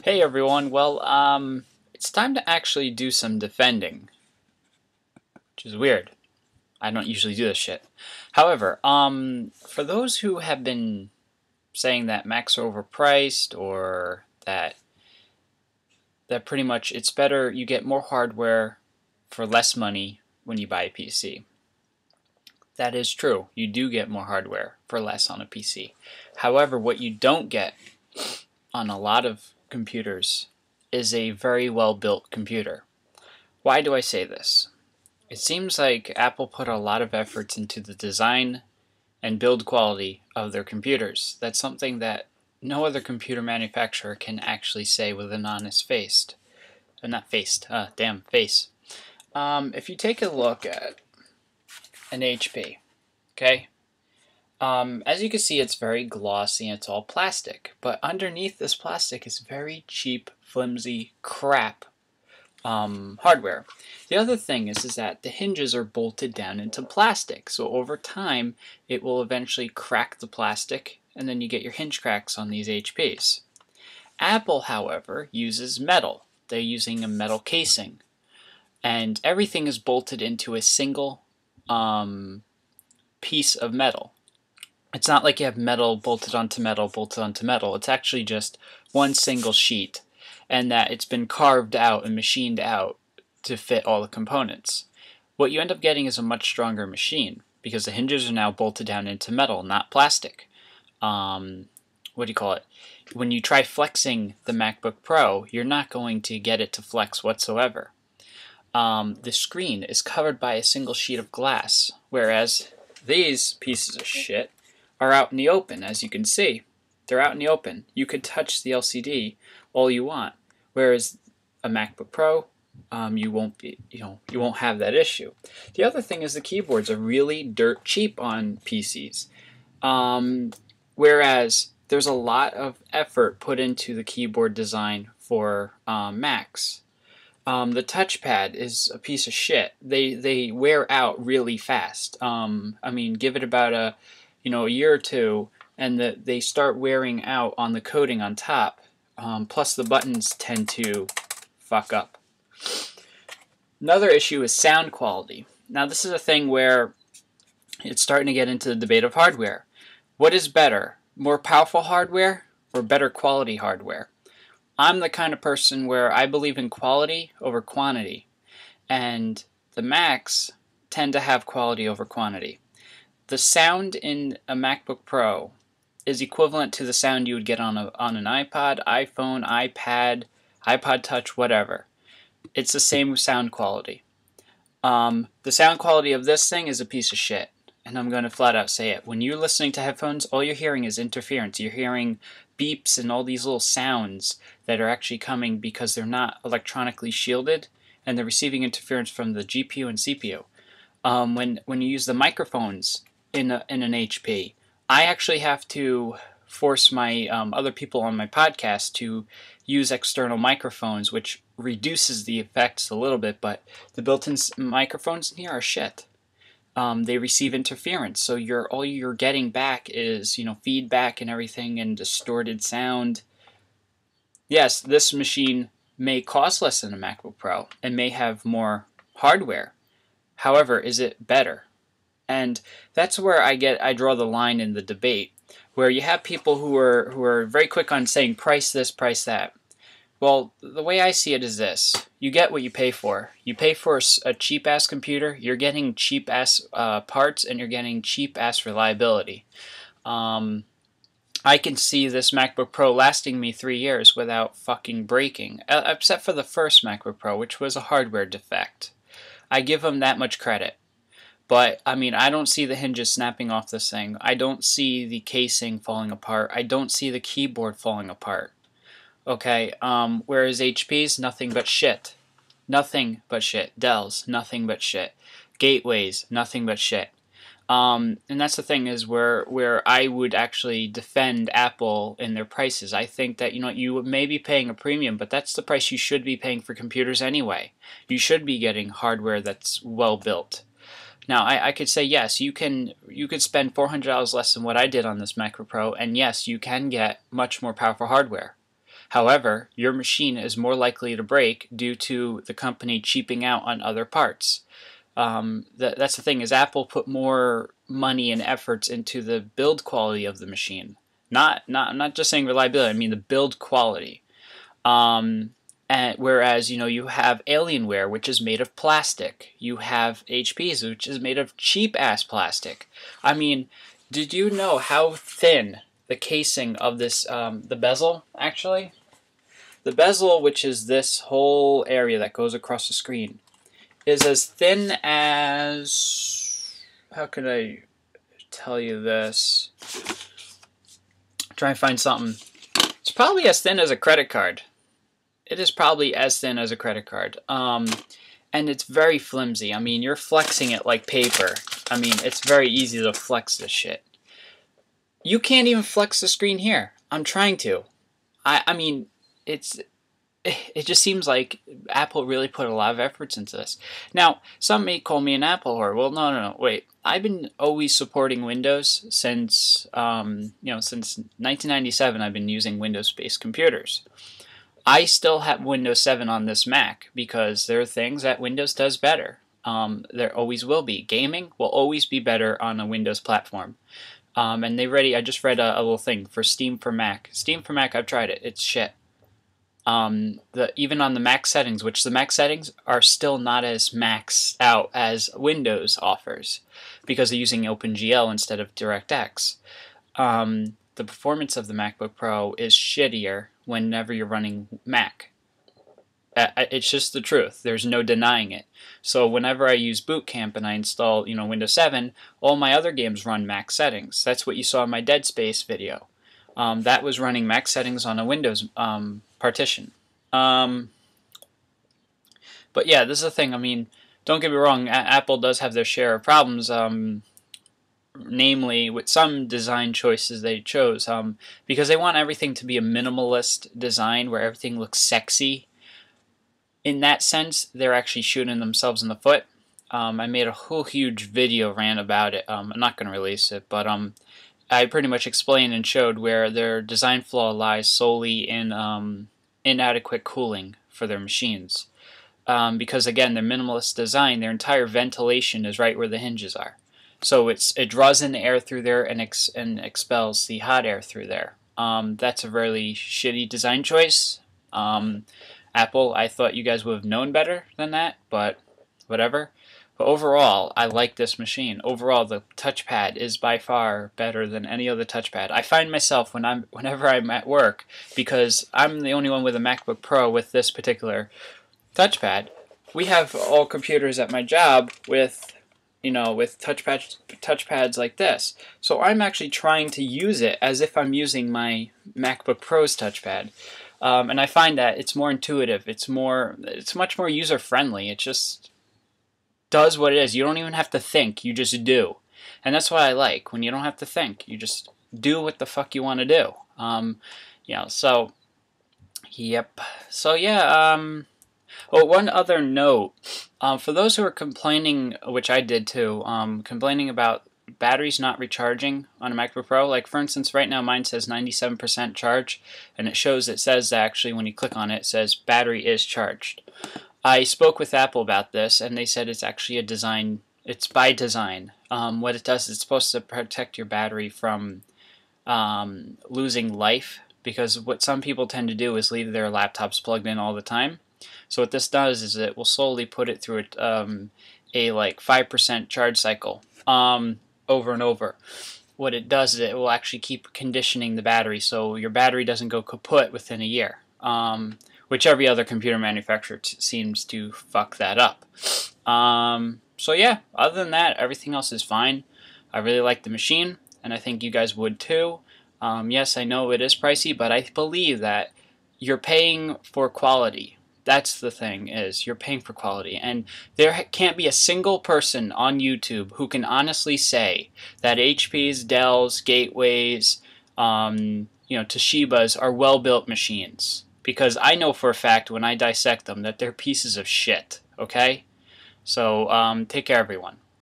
Hey everyone, it's time to actually do some defending, which is weird. I don't usually do this shit. However, for those who have been saying that Macs are overpriced or that pretty much it's better you get more hardware for less money when you buy a PC. That is true. You do get more hardware for less on a PC. However, what you don't get on a lot of computers is a very well built computer. Why do I say this? It seems like Apple put a lot of efforts into the design and build quality of their computers. That's something that no other computer manufacturer can actually say with an honest face. Face. If you take a look at an HP, okay? As you can see, it's very glossy and it's all plastic. But underneath this plastic is very cheap, flimsy crap hardware. The other thing is that the hinges are bolted down into plastic. So over time, it will eventually crack the plastic, and then you get your hinge cracks on these HPs. Apple, however, uses metal. They're using a metal casing. And everything is bolted into a single piece of metal. It's not like you have metal bolted onto metal, bolted onto metal. It's actually just one single sheet, and that it's been carved out and machined out to fit all the components. What you end up getting is a much stronger machine, because the hinges are now bolted down into metal, not plastic. What do you call it? When you try flexing the MacBook Pro, you're not going to get it to flex whatsoever. The screen is covered by a single sheet of glass, whereas these pieces of shit are out in the open. As you can see, they're out in the open. You could touch the LCD all you want, whereas a MacBook Pro, you won't have that issue. The other thing is the keyboards are really dirt cheap on PCs, whereas there's a lot of effort put into the keyboard design for Macs. The touchpad is a piece of shit. They wear out really fast. I mean, give it about a year or two, and they start wearing out on the coating on top. Plus, the buttons tend to fuck up. Another issue is sound quality. Now, this is a thing where it's starting to get into the debate of hardware. What is better, more powerful hardware or better quality hardware? I'm the kind of person where I believe in quality over quantity, and the Macs tend to have quality over quantity. The sound in a MacBook Pro is equivalent to the sound you would get on an iPod, iPhone, iPad, iPod Touch, whatever. It's the same sound quality. The sound quality of this thing is a piece of shit, and I'm going to flat out say it. When you're listening to headphones, all you're hearing is interference. You're hearing beeps and all these little sounds that are actually coming because they're not electronically shielded, and they're receiving interference from the GPU and CPU. When you use the microphones in an HP, I actually have to force my other people on my podcast to use external microphones, which reduces the effects a little bit, but the built-in microphones in here are shit. They receive interference, so all you're getting back is feedback and everything and distorted sound. Yes, this machine may cost less than a MacBook Pro and may have more hardware. However, is it better? And that's where I draw the line in the debate, where you have people who are very quick on saying price this, price that. Well, the way I see it is this. You get what you pay for. You pay for a cheap-ass computer, you're getting cheap-ass parts, and you're getting cheap-ass reliability. I can see this MacBook Pro lasting me 3 years without fucking breaking, except for the first MacBook Pro, which was a hardware defect. I give them that much credit. But, I mean, I don't see the hinges snapping off this thing. I don't see the casing falling apart. I don't see the keyboard falling apart. Okay, whereas HP's, nothing but shit. Nothing but shit. Dell's, nothing but shit. Gateways, nothing but shit. And that's the thing is where I would actually defend Apple in their prices. I think that, you may be paying a premium, but that's the price you should be paying for computers anyway. You should be getting hardware that's well built. Now, I could say, yes, you could spend $400 less than what I did on this MacBook Pro, and yes, you can get much more powerful hardware. However, your machine is more likely to break due to the company cheaping out on other parts. That's the thing, is Apple put more money and efforts into the build quality of the machine. I'm not just saying reliability, I mean the build quality. And whereas, you have Alienware, which is made of plastic. You have HP's, which is made of cheap-ass plastic. I mean, did you know how thin the casing of this, the bezel, actually? The bezel, which is this whole area that goes across the screen, is as thin as... How can I tell you this? Try and find something. It's probably as thin as a credit card. It is probably as thin as a credit card. And it's very flimsy. I mean, you're flexing it like paper. I mean, it's very easy to flex this shit. You can't even flex the screen here. I'm trying to. I mean, it just seems like Apple really put a lot of efforts into this. Now, some may call me an Apple whore. Well, no, wait. I've been always supporting Windows since, since 1997. I've been using Windows-based computers. I still have Windows 7 on this Mac because there are things that Windows does better. There always will be. Gaming will always be better on a Windows platform. And I just read a little thing for Steam for Mac. Steam for Mac, I've tried it. It's shit. Even on the Mac settings, which the Mac settings are still not as maxed out as Windows offers because they're using OpenGL instead of DirectX. The performance of the MacBook Pro is shittier whenever you're running Mac. It's just the truth. There's no denying it. So whenever I use Boot Camp and I install, Windows 7, all my other games run Mac settings. That's what you saw in my Dead Space video. That was running Mac settings on a Windows partition. But yeah, this is the thing. I mean, don't get me wrong. Apple does have their share of problems. Namely, with some design choices they chose, because they want everything to be a minimalist design where everything looks sexy. In that sense, they're actually shooting themselves in the foot. I made a whole huge video rant about it. I'm not going to release it, but I pretty much explained and showed where their design flaw lies solely in inadequate cooling for their machines. Because again, their minimalist design, their entire ventilation is right where the hinges are. So it draws in the air through there and expels the hot air through there. That's a really shitty design choice. Apple, I thought you guys would have known better than that, but whatever. But overall, I like this machine. Overall, the touchpad is by far better than any other touchpad. I find myself whenever I'm at work, because I'm the only one with a MacBook Pro with this particular touchpad. We have all computers at my job with touchpads like this. So I'm actually trying to use it as if I'm using my MacBook Pro's touchpad. And I find that it's more intuitive. It's much more user-friendly. It just does what it is. You don't even have to think. You just do. And that's what I like. When you don't have to think. You just do what the fuck you want to do. So, yep. So, yeah, oh, one other note. For those who are complaining, which I did too, complaining about batteries not recharging on a MacBook Pro, like for instance right now mine says 97% charge, and it says actually when you click on it, it says battery is charged. I spoke with Apple about this and they said it's actually it's by design. What it does is it's supposed to protect your battery from losing life, because what some people tend to do is leave their laptops plugged in all the time. So what this does is it will slowly put it through a like 5% charge cycle over and over. What it does is it will actually keep conditioning the battery so your battery doesn't go kaput within a year, which every other computer manufacturer seems to fuck that up. So yeah, other than that, everything else is fine. I really like the machine, and I think you guys would too. Yes, I know it is pricey, but I believe that you're paying for quality. That's the thing, is you're paying for quality. And there can't be a single person on YouTube who can honestly say that HP's, Dell's, Gateways, Toshiba's are well-built machines. Because I know for a fact when I dissect them that they're pieces of shit, okay? So, take care everyone.